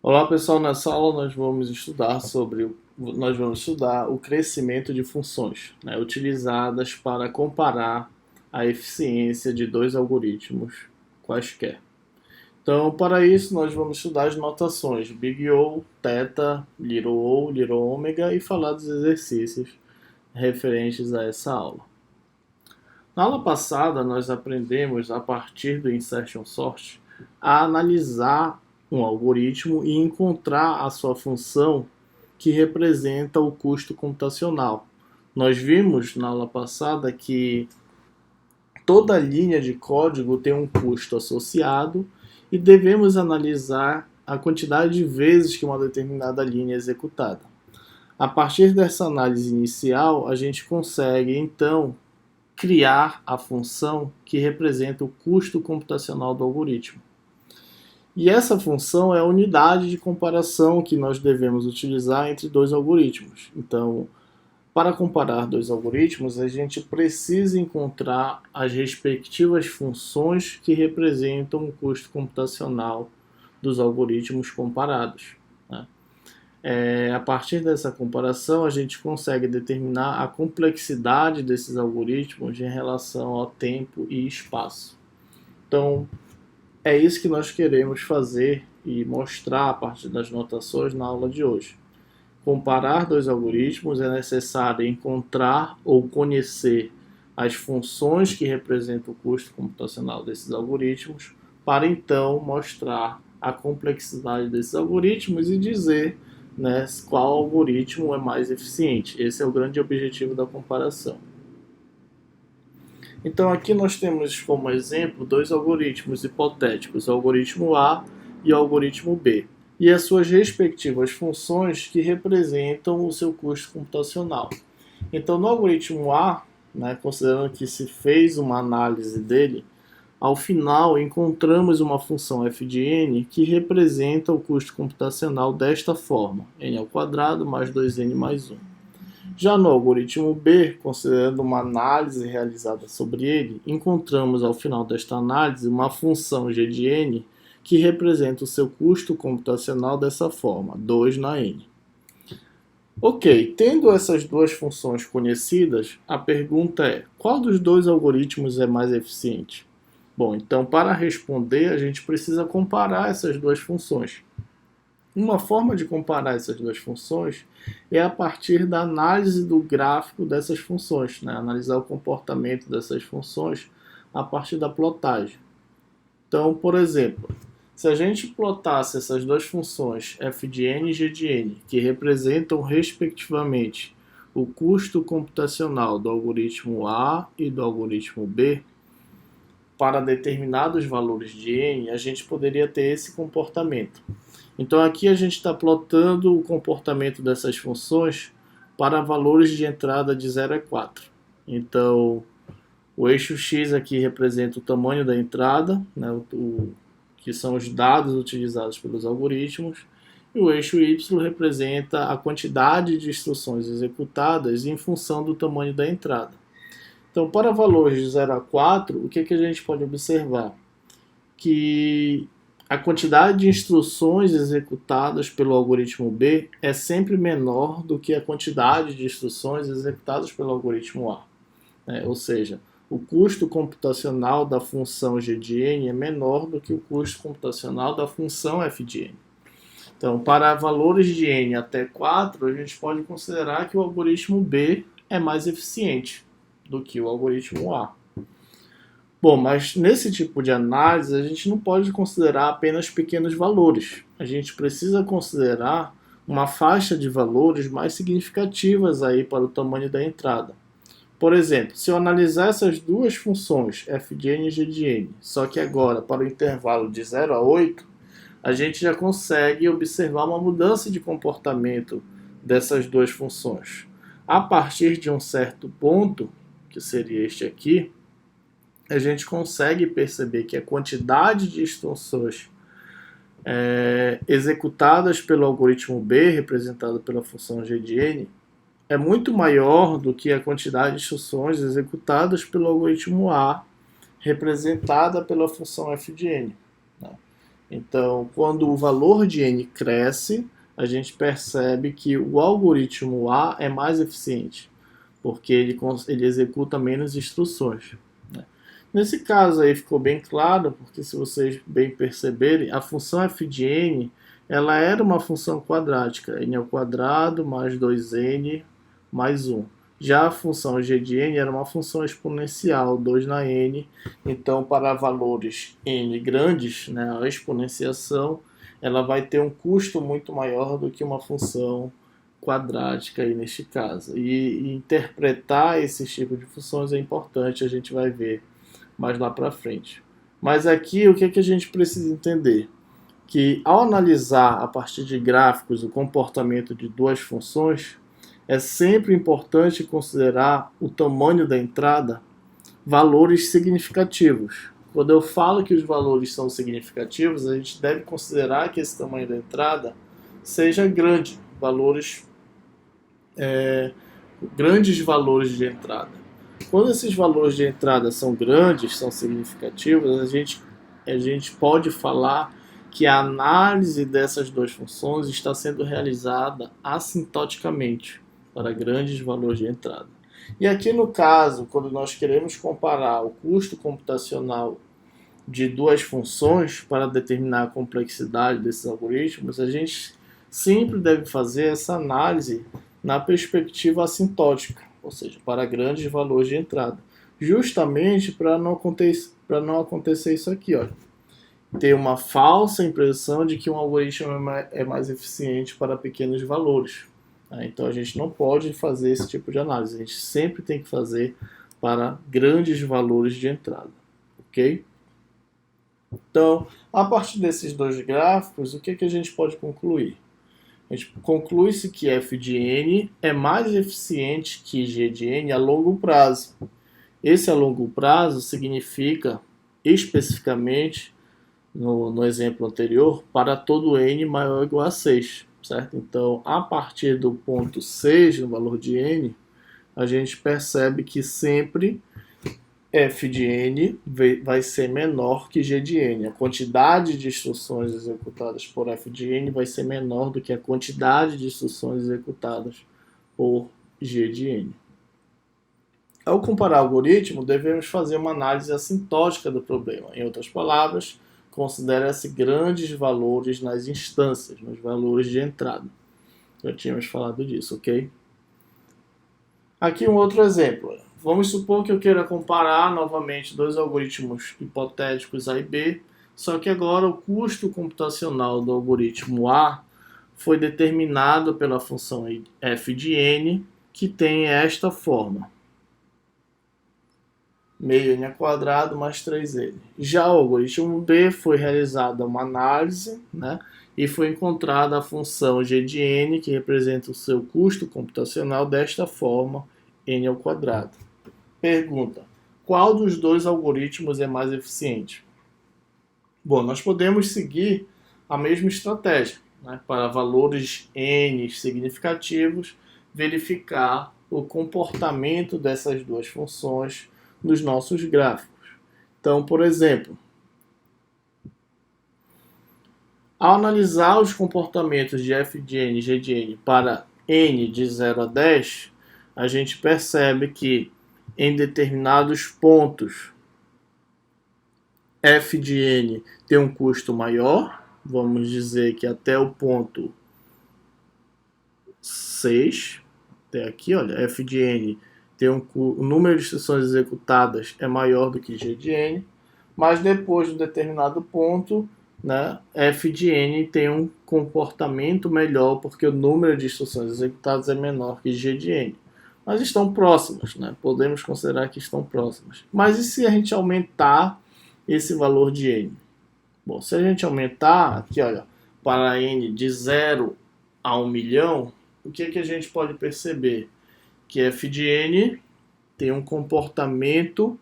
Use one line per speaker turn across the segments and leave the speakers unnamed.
Olá pessoal, nessa aula nós vamos estudar o crescimento de funções, né, utilizadas para comparar a eficiência de dois algoritmos quaisquer. Então, para isso, nós vamos estudar as notações Big O, Theta, Little Ômega e falar dos exercícios referentes a essa aula. Na aula passada, nós aprendemos, a partir do Insertion Sort, a analisar um algoritmo e encontrar a sua função que representa o custo computacional. Nós vimos na aula passada que toda linha de código tem um custo associado e devemos analisar a quantidade de vezes que uma determinada linha é executada. A partir dessa análise inicial, a gente consegue então criar a função que representa o custo computacional do algoritmo. E essa função é a unidade de comparação que nós devemos utilizar entre dois algoritmos. Então, para comparar dois algoritmos, a gente precisa encontrar as respectivas funções que representam o custo computacional dos algoritmos comparados. A partir dessa comparação, a gente consegue determinar a complexidade desses algoritmos em relação ao tempo e espaço. Então, é isso que nós queremos fazer e mostrar a partir das notações na aula de hoje. Comparar dois algoritmos, é necessário encontrar ou conhecer as funções que representam o custo computacional desses algoritmos, para então mostrar a complexidade desses algoritmos e dizer, né, qual algoritmo é mais eficiente. Esse é o grande objetivo da comparação. Então aqui nós temos como exemplo dois algoritmos hipotéticos, o algoritmo A e o algoritmo B, e as suas respectivas funções que representam o seu custo computacional. Então no algoritmo A, né, considerando que se fez uma análise dele, ao final encontramos uma função f de n que representa o custo computacional desta forma, n ao quadrado mais 2n mais 1. Já no algoritmo B, considerando uma análise realizada sobre ele, encontramos ao final desta análise uma função g de n que representa o seu custo computacional dessa forma, 2 na n. Ok, tendo essas duas funções conhecidas, a pergunta é: qual dos dois algoritmos é mais eficiente? Bom, então para responder a gente precisa comparar essas duas funções. Uma forma de comparar essas duas funções é a partir da análise do gráfico dessas funções, né? Analisar o comportamento dessas funções a partir da plotagem. Então, por exemplo, se a gente plotasse essas duas funções f de n e g de n, que representam respectivamente o custo computacional do algoritmo A e do algoritmo B, para determinados valores de n, a gente poderia ter esse comportamento. Então aqui a gente está plotando o comportamento dessas funções para valores de entrada de 0 a 4. Então o eixo x aqui representa o tamanho da entrada, né, que são os dados utilizados pelos algoritmos, e o eixo y representa a quantidade de instruções executadas em função do tamanho da entrada. Então, para valores de 0 a 4, o que a gente pode observar? Que a quantidade de instruções executadas pelo algoritmo B é sempre menor do que a quantidade de instruções executadas pelo algoritmo A. Ou seja, o custo computacional da função g de n é menor do que o custo computacional da função f de n. Então, para valores de n até 4, a gente pode considerar que o algoritmo B é mais eficiente do que o algoritmo A. Bom, mas nesse tipo de análise a gente não pode considerar apenas pequenos valores. A gente precisa considerar uma faixa de valores mais significativas aí para o tamanho da entrada. Por exemplo, se eu analisar essas duas funções, f de n e g de n, só que agora para o intervalo de 0 a 8, a gente já consegue observar uma mudança de comportamento dessas duas funções. A partir de um certo ponto, que seria este aqui, a gente consegue perceber que a quantidade de instruções executadas pelo algoritmo B, representada pela função g de n, é muito maior do que a quantidade de instruções executadas pelo algoritmo A, representada pela função f de n. Então, quando o valor de n cresce, a gente percebe que o algoritmo A é mais eficiente, porque ele executa menos instruções. Né? Nesse caso aí ficou bem claro, porque se vocês bem perceberem, a função f de n ela era uma função quadrática, n ao quadrado mais 2n mais 1. Já a função g de n era uma função exponencial, 2 na n. Então, para valores n grandes, né, a exponenciação ela vai ter um custo muito maior do que uma função quadrática aí neste caso. E interpretar esses tipos de funções é importante, a gente vai ver mais lá para frente. Mas aqui o que, que a gente precisa entender? Que ao analisar a partir de gráficos o comportamento de duas funções, é sempre importante considerar o tamanho da entrada, valores significativos. Quando eu falo que os valores são significativos, a gente deve considerar que esse tamanho da entrada seja grande, grandes valores de entrada. Quando esses valores de entrada são grandes, são significativos, a gente pode falar que a análise dessas duas funções está sendo realizada assintoticamente para grandes valores de entrada. E aqui no caso, quando nós queremos comparar o custo computacional de duas funções para determinar a complexidade desses algoritmos, a gente sempre deve fazer essa análise na perspectiva assintótica, ou seja, para grandes valores de entrada, justamente para não acontecer isso aqui, olha, ter uma falsa impressão de que um algoritmo é mais eficiente para pequenos valores. Então a gente não pode fazer esse tipo de análise, a gente sempre tem que fazer para grandes valores de entrada, ok? Então, a partir desses dois gráficos, o que a gente pode concluir? A gente conclui-se que f de n é mais eficiente que g de n a longo prazo. Esse a longo prazo significa, especificamente, no exemplo anterior, para todo n maior ou igual a 6. Certo? Então, a partir do ponto 6, no valor de n, a gente percebe que sempre f de n vai ser menor que g de n. A quantidade de instruções executadas por f de n vai ser menor do que a quantidade de instruções executadas por g de n. Ao comparar algoritmo, devemos fazer uma análise assintótica do problema. Em outras palavras, considera-se grandes valores nas instâncias, nos valores de entrada. Já tínhamos falado disso, ok? Aqui um outro exemplo. Vamos supor que eu queira comparar novamente dois algoritmos hipotéticos A e B, só que agora o custo computacional do algoritmo A foi determinado pela função f de n, que tem esta forma. Meio n ao quadrado mais 3n. Já o algoritmo B foi realizada uma análise, né, e foi encontrada a função g de n, que representa o seu custo computacional desta forma, n ao quadrado. Pergunta: qual dos dois algoritmos é mais eficiente? Bom, nós podemos seguir a mesma estratégia, né, para valores n significativos, verificar o comportamento dessas duas funções nos nossos gráficos. Então, por exemplo, ao analisar os comportamentos de f de n e g de n para n de 0 a 10, a gente percebe que em determinados pontos f de n tem um custo maior, vamos dizer que até o ponto 6, até aqui, olha, f de n tem o número de instruções executadas é maior do que g de n, mas depois de um determinado ponto, né, f de n tem um comportamento melhor porque o número de instruções executadas é menor que g de n. Mas estão próximas, né? Podemos considerar que estão próximas. Mas e se a gente aumentar esse valor de n? Bom, se a gente aumentar, aqui olha, para n de 0 a 1 milhão, o que a gente pode perceber? Que f de n tem um comportamento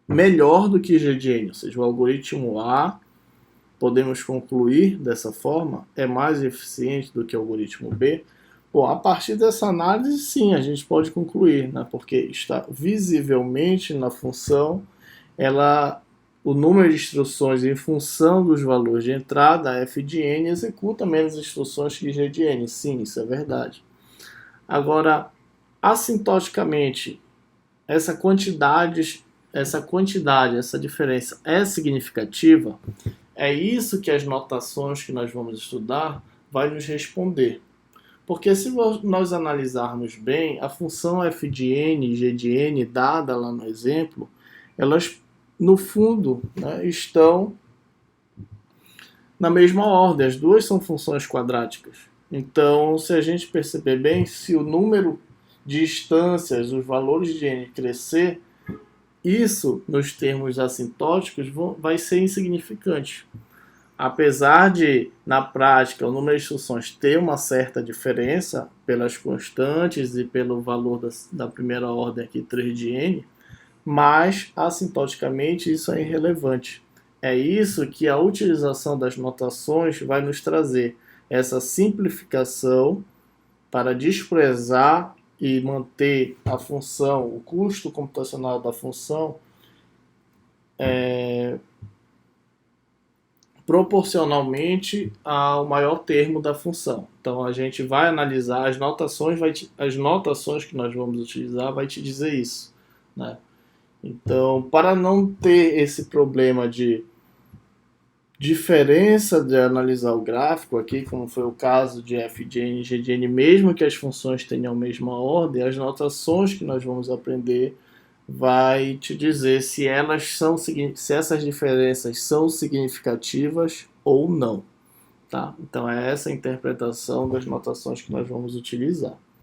melhor do que g de n, ou seja, o algoritmo A, podemos concluir dessa forma, é mais eficiente do que o algoritmo B. Bom, a partir dessa análise, sim, a gente pode concluir, né, porque está visivelmente na função, ela o número de instruções em função dos valores de entrada, f de n executa menos instruções que g de n. Sim, isso é verdade. Agora, assintoticamente, essa diferença é significativa? É isso que as notações que nós vamos estudar vai nos responder. Porque se nós analisarmos bem, a função f de n e g de n dada lá no exemplo, elas, no fundo, né, estão na mesma ordem. As duas são funções quadráticas. Então, se a gente perceber bem, se o número de instâncias, os valores de n crescer, isso, nos termos assintóticos, vai ser insignificante. Apesar de, na prática, o número de instruções ter uma certa diferença pelas constantes e pelo valor da primeira ordem aqui, 3 de n, mas, assintoticamente, isso é irrelevante. É isso que a utilização das notações vai nos trazer, essa simplificação para desprezar e manter a função, o custo computacional da função, proporcionalmente ao maior termo da função. Então a gente vai analisar as notações que nós vamos utilizar vai te dizer isso, né? Então, para não ter esse problema de diferença de analisar o gráfico aqui, como foi o caso de f de n e g de n, mesmo que as funções tenham a mesma ordem, as notações que nós vamos aprender vai te dizer se essas diferenças são significativas ou não, tá? Então é essa a interpretação das notações que nós vamos utilizar.